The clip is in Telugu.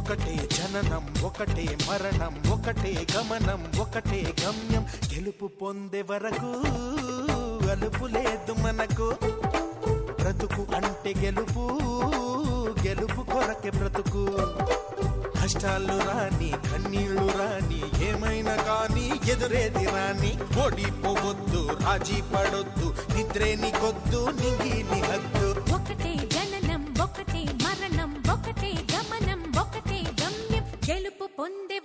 ఒకటే జననం ఒకటే మరణం ఒకటే గమనం ఒకటే గమ్యం గెలుపు పొందే వరకు అలుపు లేదు మనకు బ్రతుకు అంటే గెలుపు గెలుపు కొరకే బ్రతుకు కష్టాలు రాని కన్నీళ్లు రాని ఏమైనా కానీ ఎదురేది రాని ఓడిపోవద్దు రాజీ పడొద్దు నిద్రే నీకొద్దు నింగి నీ హద్దు ఒకటే జననం ఒకటే మరణం ఒకటే గమనం ఒకటే గమ్యం గెలుపు పొందే